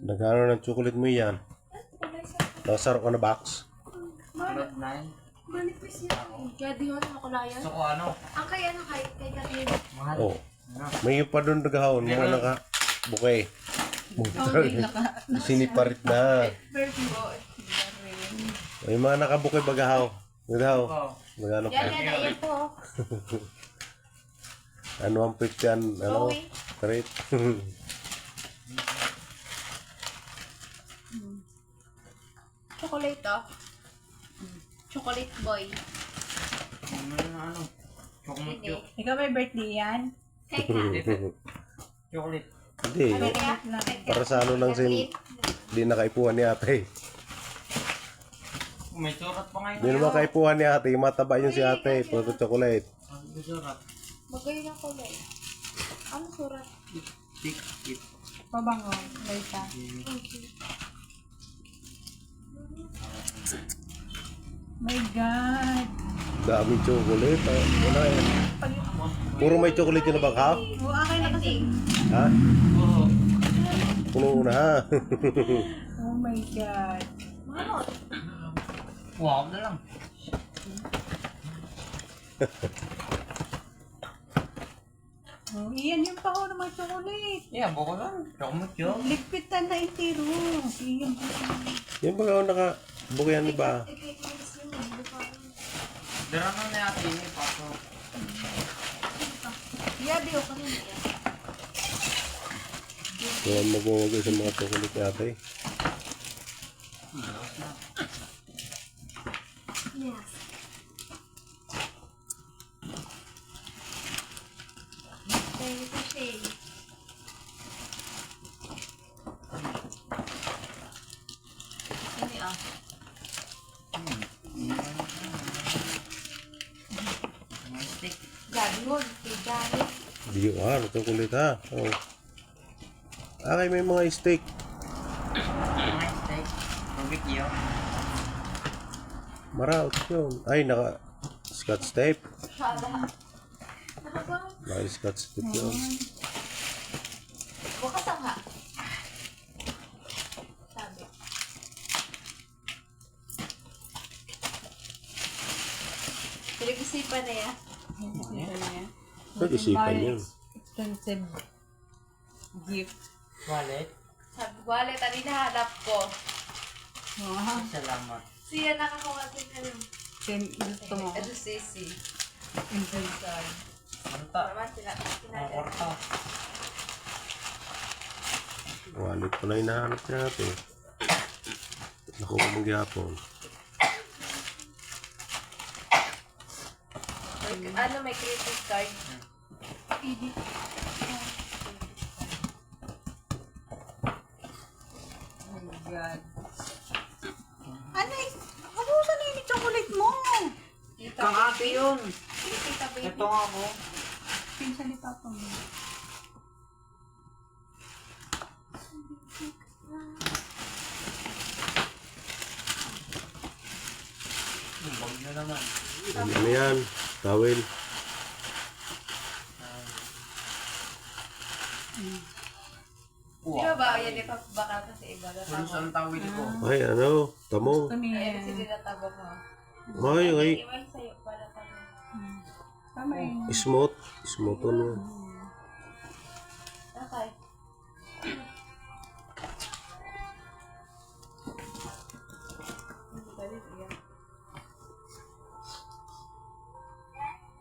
Nagano ng chocolate mo yan? Nasarap ka na box? Kulot 9. Manipis yan. Kaya di ko na makulayan. Gusto ko ano? Ang kay Kathleen. Mahal. Oh. Ano? May pa doon nagahon. Mga naka bukay. Siniparit na. May mga nakabukay bagahaw. Bagahaw. Oh. Magano Yan, pa? yan po. Ano ang 50 yan? Ano? Chloe. Straight. Chocolate to. Chocolate boy. Ano? Chocolate Hindi. yun. Ikaw may birthday yan? Teka. Chocolate. Hindi. Ano kaya? Para sa ano lang sin... Hindi nakaipuhan ni ate. May surat pa ngayon. Hindi naman kaipuhan ni ate. Mataba yun si ate. Puro chocolate. May surat. Magayon ang kulay. Ano surat? Tik. Tik. Pabango. Laita. My God. Dami chocolate. Ah. Wala yan. Puro may chocolate yun na baka? Oo, akin na kasi. Ha? Oo. Puno na ha. Oh my God. Manot. Wow na lang. Oh, iyan yung paho ng mga chocolate. Yeah, buko lang. Chocolate yun. Ligpitan na itiro. Iyan po. Yan baga naka bukayan ni ba? Darang na natin eh. Pasok. Yabi o kanina yan. Kaya magwawagay sa mga chocolate ni ate. Yes. Thank you, Shay. Ini ah. May stick. Gabi mo, tigani. Di ano chocolate ha. Oh. Okay, may mga steak. May stick. Tubig yun. Maraot yun. Ay, naka scotch tape. Shala. Nakabang. Naka scotch tape yun. Bukas ang ha. Sabi. Pinag-isipan na yan. Pag-isipan yun. Expensive gift. Wallet. Sabi, wallet, ano hinahanap ko? Wow. Salamat. Siya nakakuha din ano. Gusto mo. Ano sisi. Manta. Naman sila. Kwarta. Wallet ko na hinahanap natin. Nakuha mong gihapon. Ano, may credit card? Oh my God. Ano eh? Ano sa nini chocolate mo? Kang ate yun. Kita baby. Ito nga ako. Pinsan ni Papa mo. Bag na naman. Ano yan? Towel. Di ba ba, yan ipapabaka ka sa iba. Pulos ang tawid ko. Ay, ano? Tamo. Gusto niya. Ayun, sige na tabo mo. Ay, ay. Iwan sa'yo para tabo. Tama yun. Smooth. Smooth on yun.